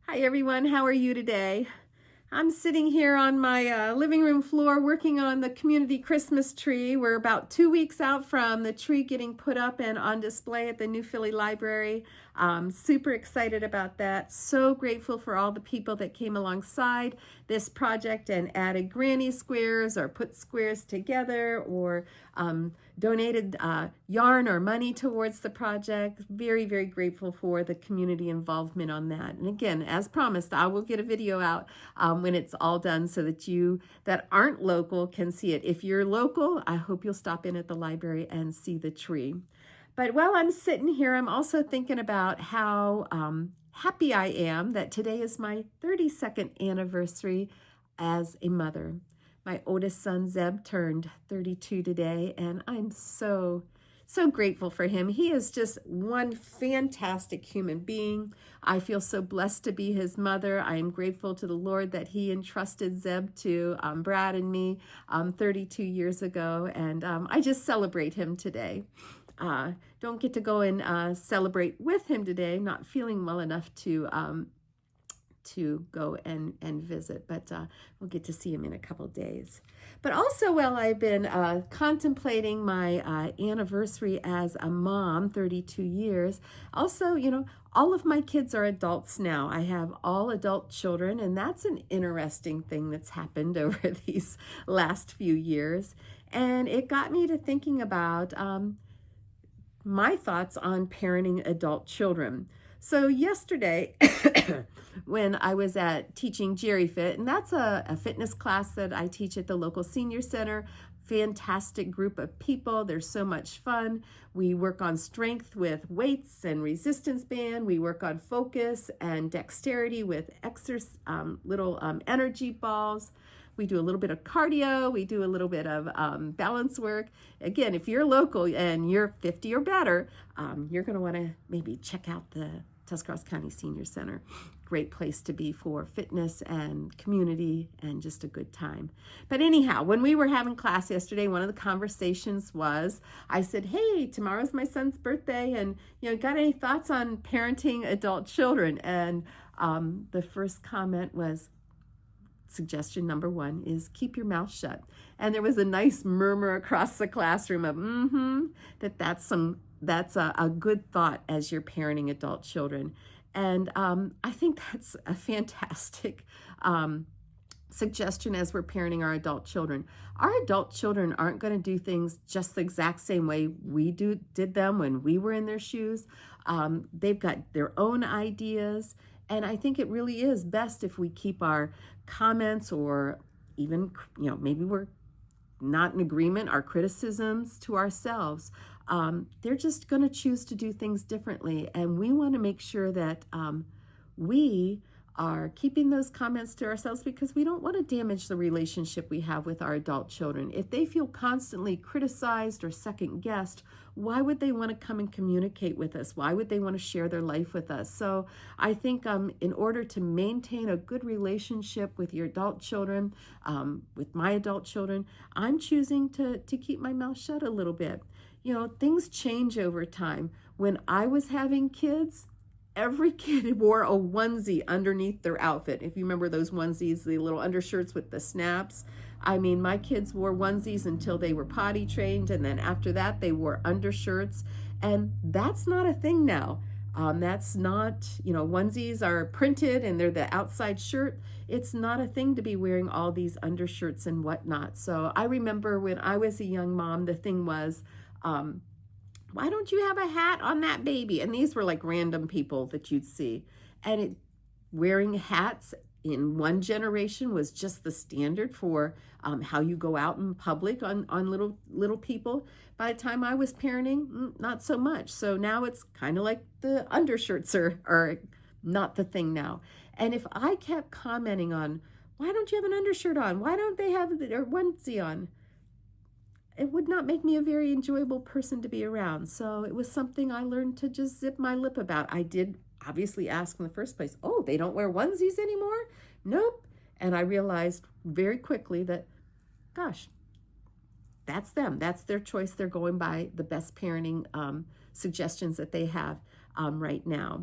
Hi everyone, how are you today? I'm sitting here on my living room floor working on the community Christmas tree. We're about 2 weeks out from the tree getting put up and on display at the New Philly Library. Super excited about that. So grateful for all the people that came alongside this project and added granny squares or put squares together or donated yarn or money towards the project. Very, very grateful for the community involvement on that. And again, as promised, I will get a video out when it's all done so that you that aren't local can see it. If you're local, I hope you'll stop in at the library and see the tree. But while I'm sitting here, I'm also thinking about how happy I am that today is my 32nd anniversary as a mother. My oldest son, Zeb, turned 32 today, and I'm so grateful for him. He is just one fantastic human being. I feel so blessed to be his mother. I am grateful to the Lord that he entrusted Zeb to Brad and me 32 years ago, and I just celebrate him today. Don't get to go and celebrate with him today. Not feeling well enough to go and visit, but we'll get to see him in a couple days. But also, while I've been contemplating my anniversary as a mom, 32 years, also, all of my kids are adults now. I have all adult children, and that's an interesting thing that's happened over these last few years. And it got me to thinking about my thoughts on parenting adult children. So yesterday, when I was at teaching Jerry Fit, and that's a fitness class that I teach at the local senior center, fantastic group of people. They're so much fun. We work on strength with weights and resistance band. We work on focus and dexterity with little energy balls. We do a little bit of cardio. We do a little bit of balance work. Again, if you're local and you're 50 or better, you're going to want to maybe check out the Tuscarawas County Senior Center. Great place to be for fitness and community and just a good time. But anyhow, when we were having class yesterday, one of the conversations was, I said, hey, tomorrow's my son's birthday, and got any thoughts on parenting adult children? And the first comment was, suggestion number one is keep your mouth shut. And there was a nice murmur across the classroom of that's a good thought as you're parenting adult children. And I think that's a fantastic suggestion as we're parenting our adult children. Our adult children aren't going to do things just the exact same way we did them when we were in their shoes. They've got their own ideas. And I think it really is best if we keep our comments or even, maybe we're not in agreement, our criticisms to ourselves. They're just going to choose to do things differently. And we want to make sure that we are keeping those comments to ourselves because we don't want to damage the relationship we have with our adult children. If they feel constantly criticized or second guessed, why would they want to come and communicate with us? Why would they want to share their life with us? So I think in order to maintain a good relationship with your adult children, with my adult children, I'm choosing to keep my mouth shut a little bit. Things change over time. When I was having kids, every kid wore a onesie underneath their outfit. If you remember those onesies, the little undershirts with the snaps. I mean, my kids wore onesies until they were potty trained, and then after that, they wore undershirts. And that's not a thing now. That's not, onesies are printed and they're the outside shirt. It's not a thing to be wearing all these undershirts and whatnot. So I remember when I was a young mom, the thing was, why don't you have a hat on that baby? And these were like random people that you'd see. And wearing hats in one generation was just the standard for how you go out in public on little people. By the time I was parenting, not so much. So now it's kind of like the undershirts are not the thing now. And if I kept commenting on, why don't you have an undershirt on? Why don't they have their onesie on? It would not make me a very enjoyable person to be around. So it was something I learned to just zip my lip about. I did obviously ask in the first place, oh, they don't wear onesies anymore? Nope. And I realized very quickly that, gosh, that's them. That's their choice. They're going by the best parenting suggestions that they have right now.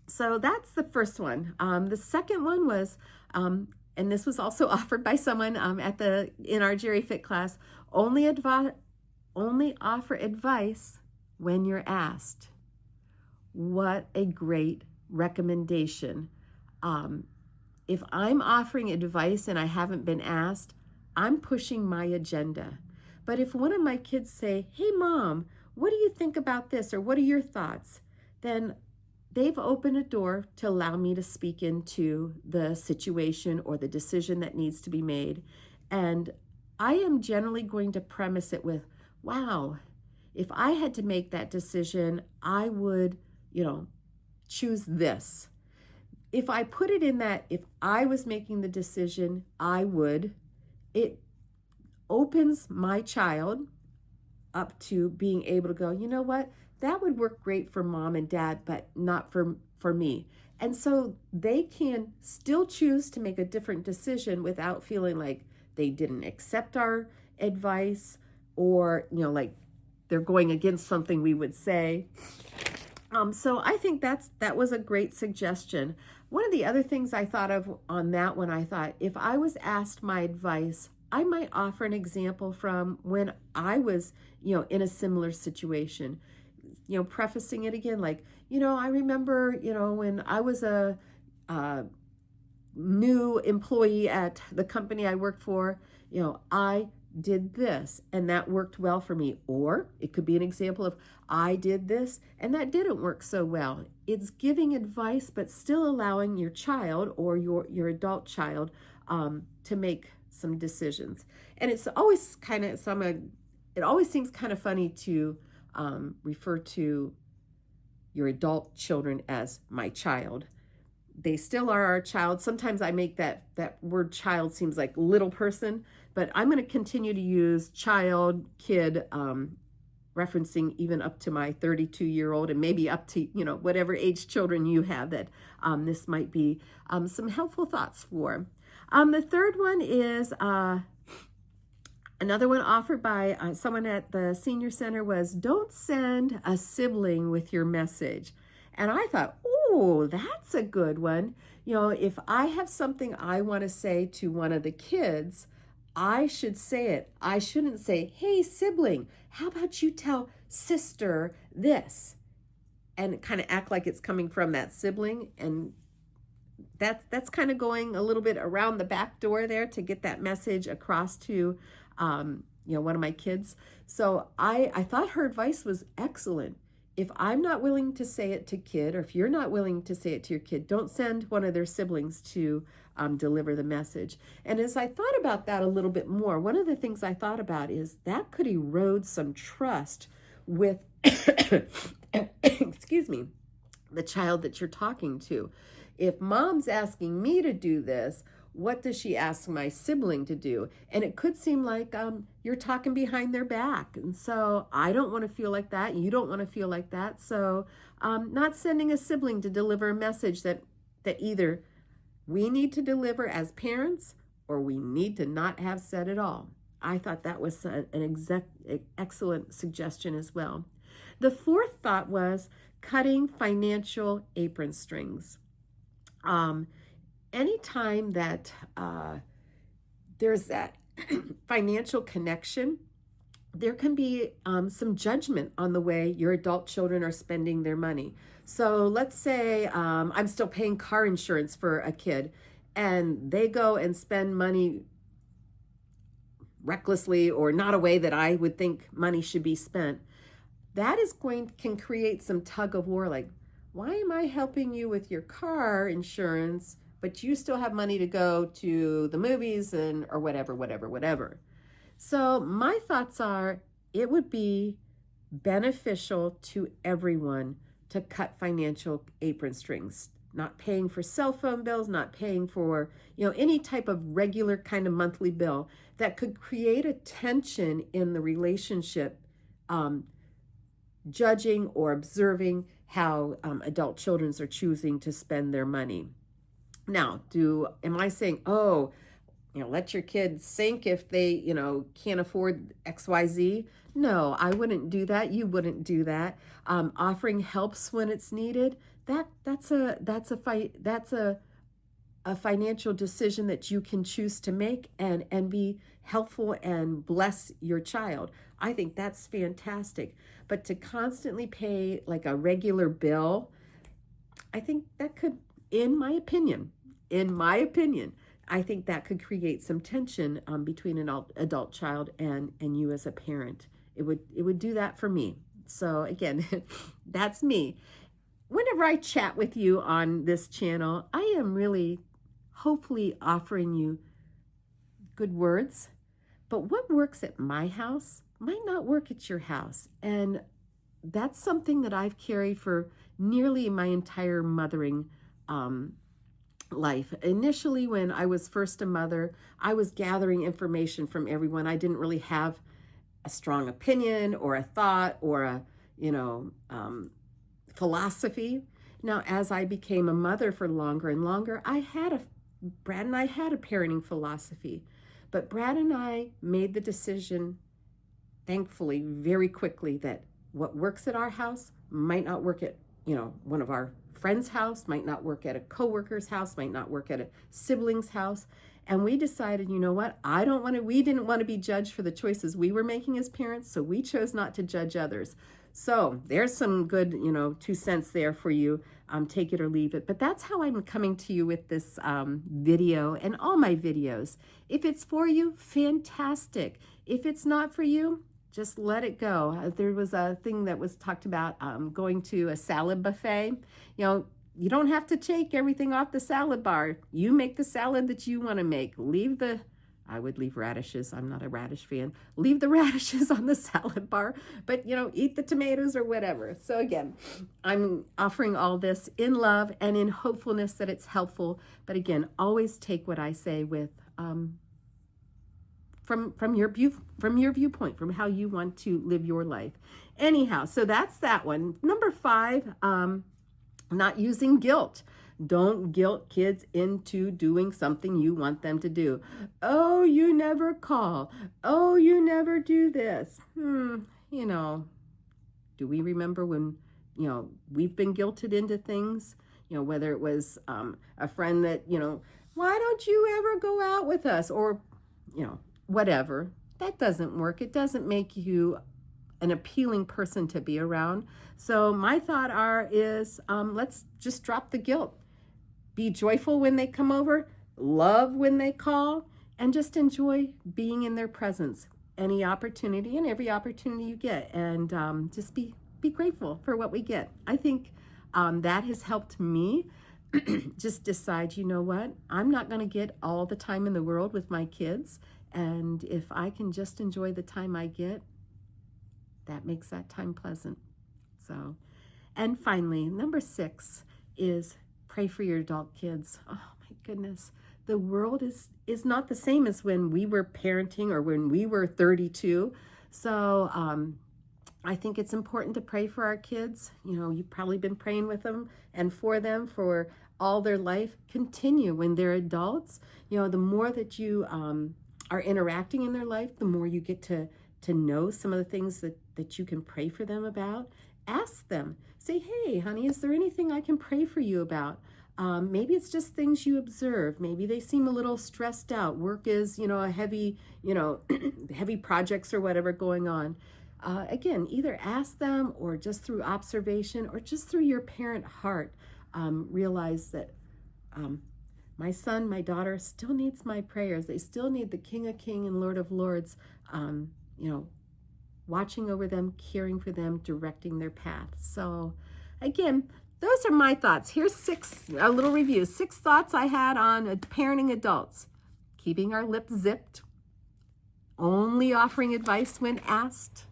So that's the first one. The second one was, and this was also offered by someone in our Jerry Fit class. Only offer advice when you're asked. What a great recommendation. If I'm offering advice and I haven't been asked, I'm pushing my agenda. But if one of my kids say, "Hey mom, what do you think about this?" or "What are your thoughts?" then they've opened a door to allow me to speak into the situation or the decision that needs to be made. And I am generally going to premise it with, wow, if I had to make that decision, I would, choose this. If I put it in that, if I was making the decision, I would, it opens my child up to being able to go, you know what, that would work great for mom and dad, but not for me. And so they can still choose to make a different decision without feeling like they didn't accept our advice, or, like they're going against something we would say. So I think that was a great suggestion. One of the other things I thought of on that one, I thought if I was asked my advice, I might offer an example from when I was, in a similar situation, prefacing it again, like, I remember, when I was a new employee at the company I worked for, I did this and that worked well for me. Or it could be an example of I did this and that didn't work so well. It's giving advice, but still allowing your child or your adult child to make some decisions. And it's always kind of it always seems kind of funny to refer to your adult children as my child. They still are our child. Sometimes I make that word child seems like little person, but I'm going to continue to use child, kid, referencing even up to my 32-year-old and maybe up to, whatever age children you have that this might be some helpful thoughts for. The third one is another one offered by someone at the senior center was, don't send a sibling with your message. And I thought, oh, that's a good one. If I have something I want to say to one of the kids, I should say it. I shouldn't say, hey, sibling, how about you tell sister this? And kind of act like it's coming from that sibling. And that's kind of going a little bit around the back door there to get that message across to, one of my kids. So I thought her advice was excellent. If I'm not willing to say it to kid, or if you're not willing to say it to your kid, don't send one of their siblings to deliver the message. And as I thought about that a little bit more, one of the things I thought about is that could erode some trust with, excuse me, the child that you're talking to. If mom's asking me to do this, what does she ask my sibling to do? And it could seem like you're talking behind their back. And so I don't want to feel like that. You don't want to feel like that. So not sending a sibling to deliver a message that either we need to deliver as parents or we need to not have said at all. I thought that was an excellent suggestion as well. The fourth thought was cutting financial apron strings. Anytime that there's that financial connection, there can be some judgment on the way your adult children are spending their money. So let's say I'm still paying car insurance for a kid and they go and spend money recklessly or not a way that I would think money should be spent. That can create some tug of war, like, why am I helping you with your car insurance, but you still have money to go to the movies or whatever. So my thoughts are, it would be beneficial to everyone to cut financial apron strings, not paying for cell phone bills, not paying for, any type of regular kind of monthly bill that could create a tension in the relationship, judging or observing how adult children are choosing to spend their money. Now, am I saying, let your kids sink if they, can't afford XYZ? No, I wouldn't do that. You wouldn't do that. Offering helps when it's needed, that's a financial decision that you can choose to make and be helpful and bless your child. I think that's fantastic. But to constantly pay like a regular bill, I think that could, in my opinion, I think that could create some tension between an adult child and you as a parent. It would do that for me. So again, that's me. Whenever I chat with you on this channel, I am really hopefully offering you good words. But what works at my house might not work at your house. And that's something that I've carried for nearly my entire mothering life. Initially, when I was first a mother, I was gathering information from everyone. I didn't really have a strong opinion or a thought or a, philosophy. Now, as I became a mother for longer and longer, Brad and I had a parenting philosophy. But Brad and I made the decision, thankfully, very quickly, that what works at our house might not work at, one of our friend's house, might not work at a coworker's house, might not work at a sibling's house. And we decided, you know what? We didn't want to be judged for the choices we were making as parents, so we chose not to judge others. So there's some good, 2 cents there for you. Take it or leave it. But that's how I'm coming to you with this video and all my videos. If it's for you, fantastic. If it's not for you, just let it go. There was a thing that was talked about going to a salad buffet. You don't have to take everything off the salad bar. You make the salad that you want to make. I would leave radishes. I'm not a radish fan. Leave the radishes on the salad bar, but eat the tomatoes or whatever. So again, I'm offering all this in love and in hopefulness that it's helpful. But again, always take what I say with from your viewpoint, from how you want to live your life. Anyhow, so that's that one. Number 5, not using guilt. Don't guilt kids into doing something you want them to do. Oh, you never call. Oh, you never do this. Do we remember when, we've been guilted into things? Whether it was a friend that, why don't you ever go out with us? Or, whatever. That doesn't work. It doesn't make you an appealing person to be around. So my thought is let's just drop the guilt. Be joyful when they come over, love when they call, and just enjoy being in their presence. Any opportunity and every opportunity you get, and just be grateful for what we get. I think that has helped me just decide, you know what, I'm not going to get all the time in the world with my kids, and if I can just enjoy the time I get, that makes that time pleasant. So, and finally, number 6 is pray for your adult kids. Oh my goodness. The world is not the same as when we were parenting or when we were 32. So I think it's important to pray for our kids. You've probably been praying with them and for them for all their life. Continue when they're adults. The more that you are interacting in their life, the more you get to know some of the things that you can pray for them about. Ask them. Say, hey, honey, is there anything I can pray for you about? Maybe it's just things you observe. Maybe they seem a little stressed out. Work is, a heavy, heavy projects or whatever going on. Again, either ask them or just through observation or just through your parent heart, realize that my son, my daughter still needs my prayers. They still need the King of Kings and Lord of Lords, watching over them, caring for them, directing their path. So again, those are my thoughts. Here's a little review. 6 thoughts I had on parenting adults. Keeping our lips zipped. Only offering advice when asked.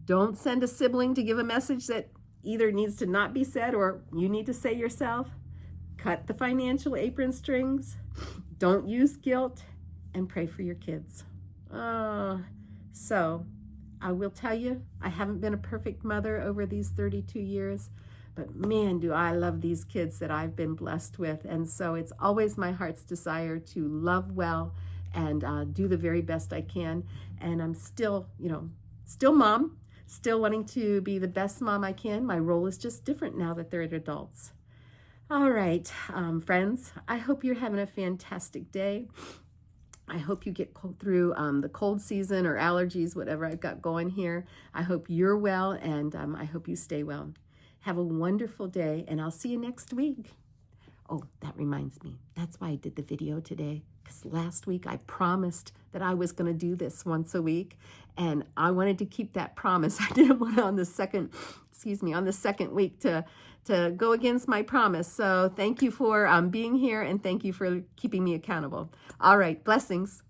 Don't send a sibling to give a message that either needs to not be said or you need to say yourself. Cut the financial apron strings. Don't use guilt. And pray for your kids. So I will tell you, I haven't been a perfect mother over these 32 years, but man, do I love these kids that I've been blessed with. And so it's always my heart's desire to love well and do the very best I can. And I'm still, still mom, still wanting to be the best mom I can. My role is just different now that they're adults. All right, friends, I hope you're having a fantastic day. I hope you get through the cold season or allergies, whatever I've got going here. I hope you're well, and I hope you stay well. Have a wonderful day, and I'll see you next week. Oh, that reminds me. That's why I did the video today, because last week I promised that I was going to do this once a week, and I wanted to keep that promise. I didn't want on the second, on the second week to go against my promise. So thank you for being here, and thank you for keeping me accountable. All right, blessings.